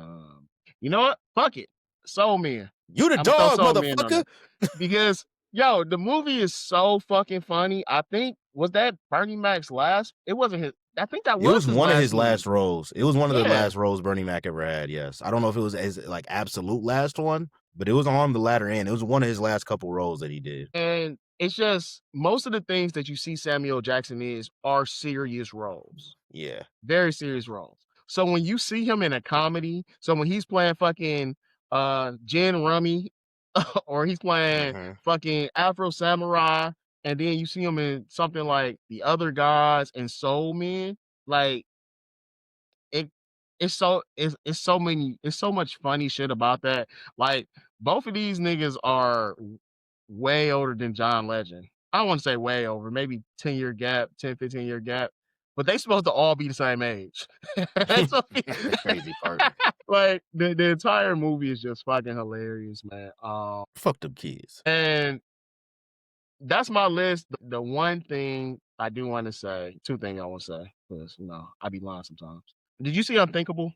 you know what? Fuck it, Soul Man. You the I'm gonna throw dog, Soul Man on motherfucker. there because yo, the movie is so fucking funny. I think was that Bernie Mac's last? It wasn't his. I think that It was was his one of last his movie. last roles. It was one of the Yeah, last roles Bernie Mac ever had. Yes, I don't know if it was his like absolute last one, but it was on the latter end. It was one of his last couple roles that he did. and it's just most of the things that you see Samuel Jackson is are serious roles. Yeah. Very serious roles. So when you see him in a comedy, so when he's playing fucking Gin Rummy or he's playing Hmm. fucking Afro Samurai, and then you see him in something like The Other Gods and Soul Men, like it it's so many it's so much funny shit about that. Like both of these niggas are way older than John Legend. I don't want to say way over, maybe 10-year gap, 10, 15-year gap, but they supposed to all be the same age. That's what That's the crazy part. like the entire movie is just fucking hilarious, man. Fuck them kids. And that's my list. The one thing I do want to say, two things I want to say, because I be lying sometimes. Did you see Unthinkable?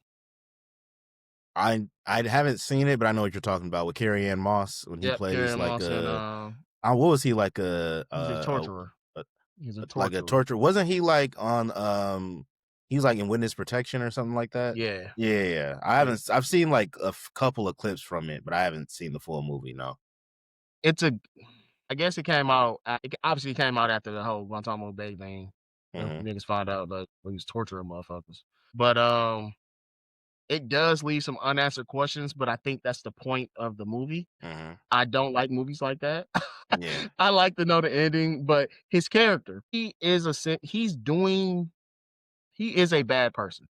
I haven't seen it, but I know what you're talking about with Carrie Ann Moss when he Yep, plays Carrie like Moss and what was he like he's a torturer. a He's a like a torturer. torture? Wasn't he like on he's like in witness protection or something like that? Yeah, Yeah, yeah. yeah. I've seen like couple of clips from it, but I haven't seen the full movie. No. It's a I guess it came out it obviously came out after the whole Guantanamo Bay thing. When Hmm. niggas found out that he was torturing motherfuckers. But it does leave some unanswered questions, but I think that's the point of the movie. Hmm. I don't like movies like that. Yeah. I like to know the ending, but his character, he is he's doing he is a bad person.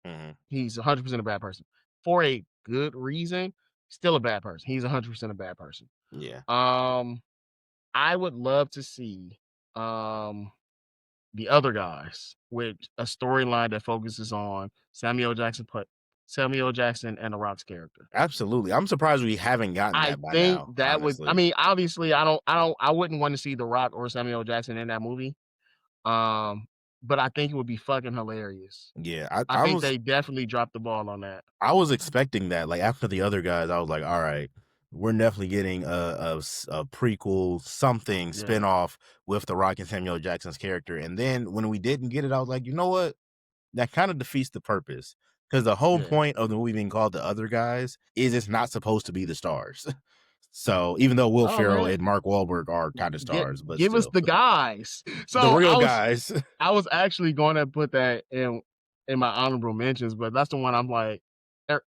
Hmm. He's 100% a bad person. For a good reason, still a bad person. He's 100% a bad person. Yeah. Um, I would love to see, um, The Other Guys with a storyline that focuses on Samuel Jackson and The Rock's character. Absolutely. I'm surprised we haven't gotten I that by think now, that would I honestly. mean, obviously, I wouldn't want to see The Rock or Samuel Jackson in that movie. Um, but I think it would be fucking hilarious. Yeah. I think they definitely dropped the ball on that. I was expecting that. Like after the other guys, I was like, all right, we're definitely getting a prequel, something Yeah, spinoff with the Rock and Samuel Jackson's character. And then when we didn't get it, I was like, you know what? That kind of defeats the purpose. Because the whole yeah. point of the movie being called The Other Guys is it's not supposed to be the stars. So even though Will Oh, Ferrell man. and Mark Wahlberg are kind of Get stars, but give us still, the guys. the So real guys. I was actually gonna put that in my honorable mentions, but that's the one I'm like, er,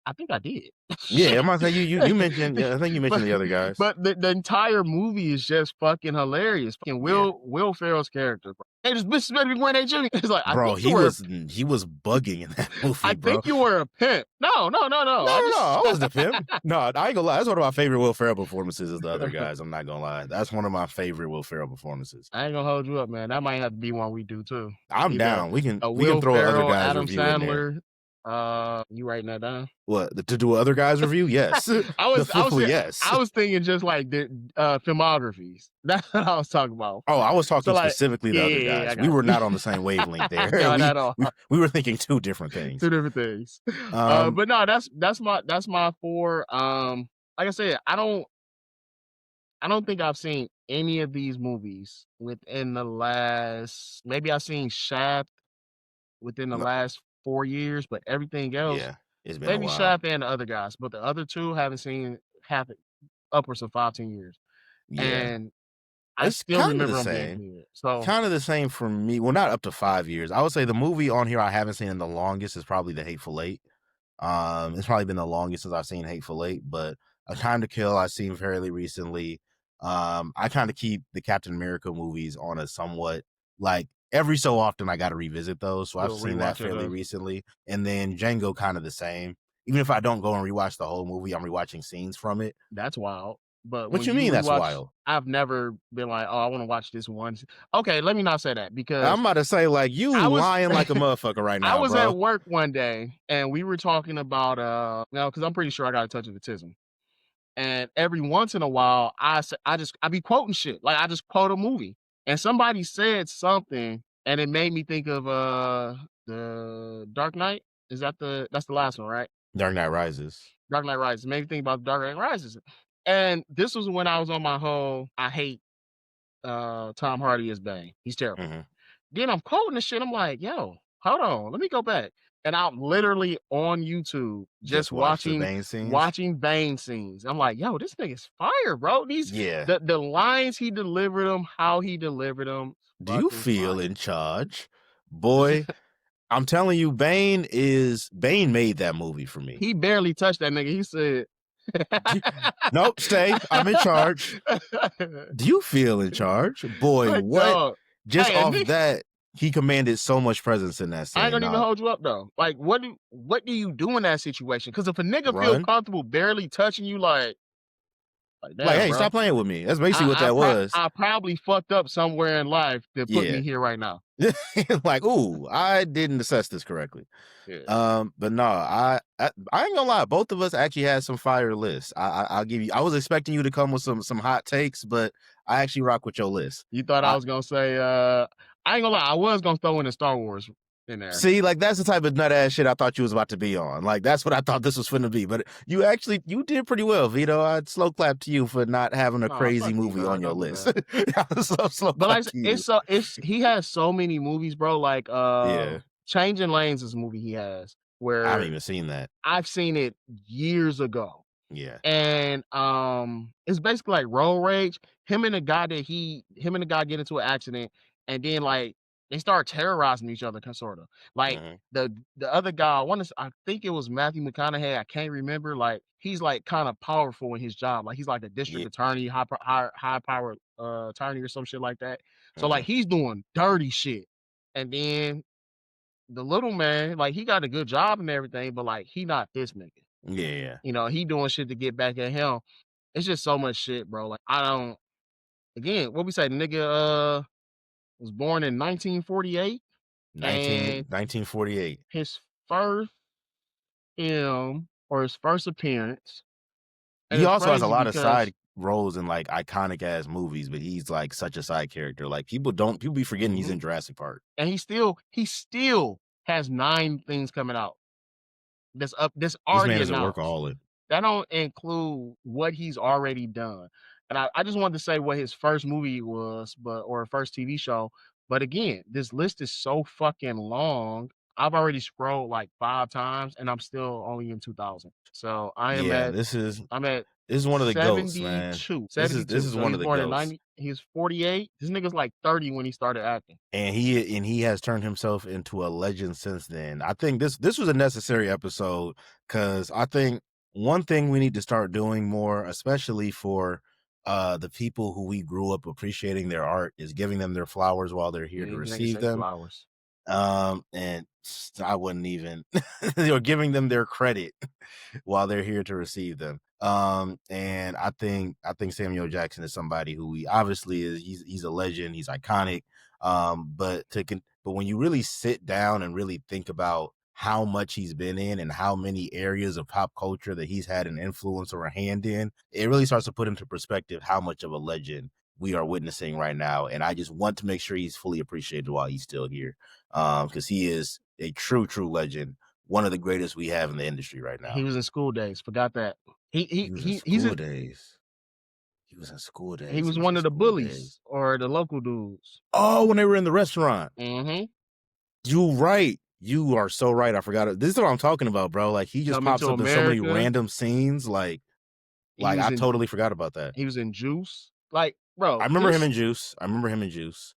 I think I did. Yeah, I'm Shit. gonna say you mentioned. Yeah, I think you But mentioned the other guys. but the entire movie is just fucking hilarious. Fucking Yeah. Will Ferrell's character, bro. "Hey, this bitch better be wearing that junior." It's like, Bro, he was bugging in that movie, I bro. think you were a pimp." No, no, no, no. No, I no, no. just I was the pimp. No, I ain't gonna lie. That's one of my favorite Will Ferrell performances. Is the other guys. I'm not gonna lie. That's one of my favorite Will Ferrell performances. I ain't gonna hold you up, man. That might have to be one we do too. I'm Either down. a We can Will throw a other Ferrell, guys Adam review in there. Sandler. You writing that down? To do a other guys review? Yes, the I was full yes. I was thinking just like the filmographies. That's what I was talking about. Oh, I was So talking like, specifically the yeah, other yeah, yeah, I guys. We got were you. not on the same wavelength there. No, not at all. We were thinking two different things. Two different things. Um, But no, that's my four. Like I said, I don't think I've seen any of these movies within the last. Maybe I've seen Shaft within the no, last 4 years, but everything else, Yeah, it's been a maybe while. Shaft and the other guys, but the other 2 haven't seen half upwards of 5, 10 years. Yeah. And I It's still kinda the remember them being same. good. So Kinda the same for me. Well, not up to 5 years. I would say the movie on here I haven't seen in the longest is probably The Hateful Eight. It's probably been the longest since I've seen Hateful Eight, but A Time to Kill I've seen fairly recently. I kinda keep the Captain America movies on a somewhat like, every so often I gotta revisit those, so I've do a seen that rewatch of fairly those. recently, and then Django kinda the same. Even if I don't go and rewatch the whole movie, I'm rewatching scenes from it. That's wild. But What when you you mean that's rewatch, wild? I've never been like, "Oh, I wanna watch this one." Okay, let me not say that I'm because about to say, like, you I was lying like a motherfucker right I now, was bro. at work one day and we were talking about, now because I'm pretty sure I got a touch of autism. And every once in a while, I be quoting shit. Like I just quote a movie, and somebody said something, and it made me think of the Dark Knight. That's the last one, right? Dark Knight Rises. Dark Knight Rises. It made me think about Dark Knight Rises. And this was when I was on my whole I hate Tom Hardy as Bane. He's terrible. Mhm. Then I'm quoting the shit. I'm like, yo, hold on, let me go back. And I'm literally on YouTube just Just watch the watching Bane scenes? watching Bane scenes. I'm like, yo, this nigga's fire, bro. These Yeah. the lines he delivered them, how he delivered them, Do you fucking feel fire. in charge? Boy, I'm telling you, Bane made that movie for me. He barely touched that nigga. He said, Nope, stay. I'm in charge. Do you feel in charge? Boy, like what? dog. Just Hey, a off nigga, that, he commanded so much presence in that I ain't scene. gonna even Nah, hold you up though. Like, what do you do in that situation? Because if a nigga feel run. comfortable barely touching you, like Like, damn, hey, bro. stop playing with me. That's basically what I that was. I probably fucked up somewhere in life that put me Yeah. here right now. Like, ooh, I didn't assess this correctly. Yeah. But no, I ain't gonna lie. Both of us actually had some fire lists. I'll give you. I was expecting you to come with some hot takes, but I actually rock with your list. You thought I I was gonna say, I ain't gonna lie, I was gonna throw in the Star Wars in there. see, like that's the type of nut ass shit I thought you was about to be on. Like that's what I thought this was finna be. But you did pretty well, Vito. I'd slow clap to you for not having a Nah, crazy fuck you, movie on dog. your Don't do list. that. Slow But like clap I said, to you. it's he has so many movies, bro. Like Yeah, Changing Lanes is a movie he has I haven't where even seen that. I've seen it years ago. Yeah. And it's basically like road rage. Him and the guy get into an accident, and then like they start terrorizing each other, sort of like Hmm. the other guy. I think it was Matthew McConaughey. I can't remember. Like he's like kind of powerful in his job. Like he's like a Yeah. district attorney, high power attorney or some shit like that. So like Hmm. he's doing dirty shit, and then the little man, like he got a good job and everything, but like he not this nigga. Yeah. He doing shit to get back at him. It's just so much shit, bro. Like I don't. Again, what we say, the nigga was born in 1948, 19, and 1948. his first film or his first appearance, and He it's also has a crazy lot of because side roles in like iconic ass movies, but he's like such a side character. Like people be forgetting he's mhm, in Jurassic Park. and he still has 9 things coming out that's This man already is a announced. workaholic. That don't include what he's already done. And I just wanted to say what his first movie was, or first TV show. But again, this list is so fucking long. I've already scrolled like 5 times and I'm still only in 2000. So Yeah, I'm at this is one of the goats, man. 72. This 72. is So one he's of the born in goats. 90. He's 48. This nigga's like 30 when he started acting. And he has turned himself into a legend since then. I think this was a necessary episode because I think one thing we need to start doing more, especially for the people who we grew up appreciating their art, is giving them their flowers while they're here Yeah, to these niggas receive say them. flowers. And I wouldn't even or giving them their credit while they're here to receive them. And I think Samuel Jackson is somebody who he obviously is. He's a legend. He's iconic. But when you really sit down and really think about how much he's been in and how many areas of pop culture that he's had an influence or a hand in, it really starts to put into perspective how much of a legend we are witnessing right now. And I just want to make sure he's fully appreciated while he's still here, because he is a true legend, one of the greatest we have in the industry right He now. was in School Days. Forgot that. He was in He's School Days. He was in School He Days. He was was one in of the School bullies Days. or the local dudes. Oh, when they were in the restaurant. Mhm. You right. You are so right. I forgot it. This is what I'm talking about, bro. Like he just Coming pops to up in so many America. random scenes. He Like was I in totally forgot about that. he was in Juice. Like, I bro, remember him this in Juice. I remember him in Juice.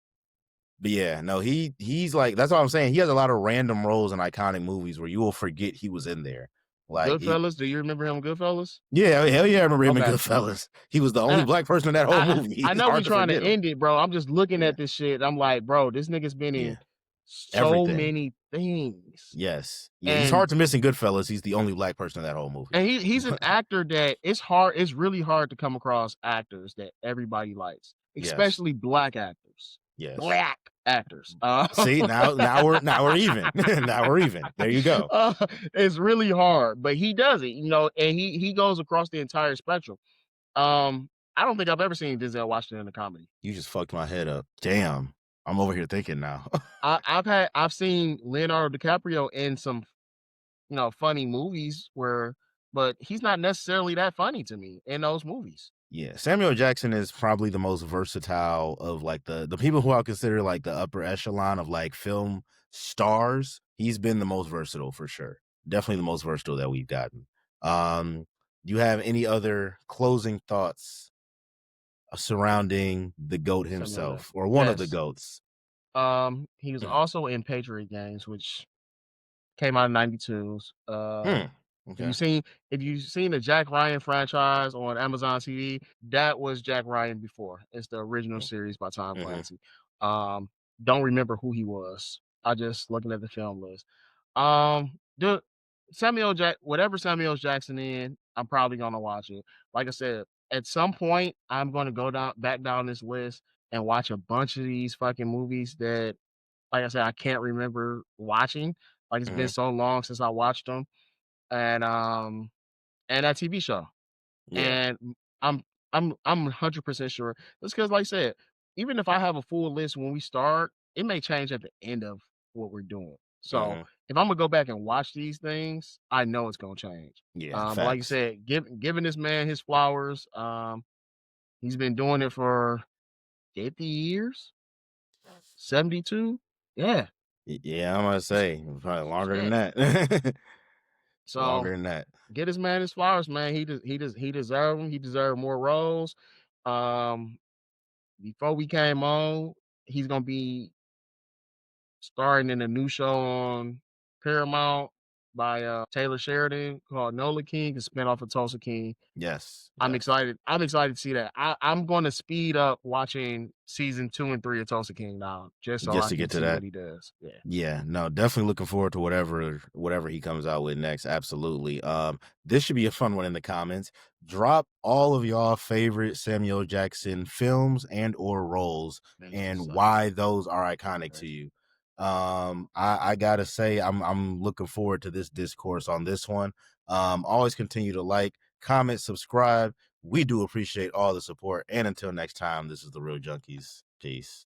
But yeah, no, he's like that's what I'm saying. He has a lot of random roles in iconic movies where you will forget he was in there. Like he, Goodfellas. Do you remember him in Goodfellas? yeah, hell yeah, I remember him in Okay. Goodfellas. He was the only And black person in that whole movie. I It's know we hard to trying to forget him. end it, bro. I'm just looking Yeah, at this shit. I'm like, bro, this nigga's been yeah, in so everything. many things. Yes, yeah, he's And hard to miss in Goodfellas. He's the only black person in that whole movie. he's an actor that it's really hard to come across actors that everybody likes, Yes, especially black actors. yes. Black actors. See, now we're even. Now we're even. There you go. It's really hard, but he does it, and he goes across the entire spectrum. I don't think I've ever seen Denzel Washington in a comedy. You just fucked my head up. Damn, I'm over here thinking now. I've seen Leonardo DiCaprio in some, funny movies but he's not necessarily that funny to me in those movies. Yeah, Samuel Jackson is probably the most versatile of like the people who I consider like the upper echelon of like film stars. He's been the most versatile for sure. Definitely the most versatile that we've gotten. Do you have any other closing thoughts surrounding the GOAT Samuel Jackson. himself or one of the Yes. GOATs? He was also in Patriot Games, which came out in '92s. Hmm. If you Okay. seen if you've seen the Jack Ryan franchise on Amazon TV, that was Jack Ryan before. It's the original series by Tom Mm-hmm. Clancy. Um, don't remember who he was. I just looking at the film list. The whatever Samuel Jackson in, I'm probably gonna watch it. Like I said, at some point, I'm gonna go back down this list and watch a bunch of these fucking movies that, like I said, I can't remember watching. Like it's been Mm-hmm. so long since I watched them, and that TV show. Yeah. And I'm 100% sure. That's because, like I said, even if I have a full list when we start, it may change at the end of what we're doing. So Mm-hmm. if I'm gonna go back and watch these things, I know it's gonna change. Yeah. But like you Facts. said, giving this man his flowers. He's been doing it for 50 years, 72. Yeah, Yeah, I'm gonna say probably longer than shit. that. So Longer than that. get this man his flowers, man. He deserve them. He deserve more roles. Um, Before we came on, he's gonna be starring in a new show on Paramount by Taylor Sheridan called Nola King, a spinoff of Tulsa King. Yes. I'm Yes. excited. I'm excited to see that. I'm going to speed up watching season 2 and 3 of Tulsa King now, just so Just I to can get to see what that. he does. Yeah, Yeah, no, definitely looking forward to whatever he comes out with next. Absolutely. This should be a fun one in the comments. Drop all of y'all favorite Samuel Jackson films and or roles man, and suck. why those are iconic to Crazy. you. I gotta say I'm looking forward to this discourse on this one. Always continue to like, comment, subscribe. We do appreciate all the support. And until next time, this is the Real Junkies. Peace.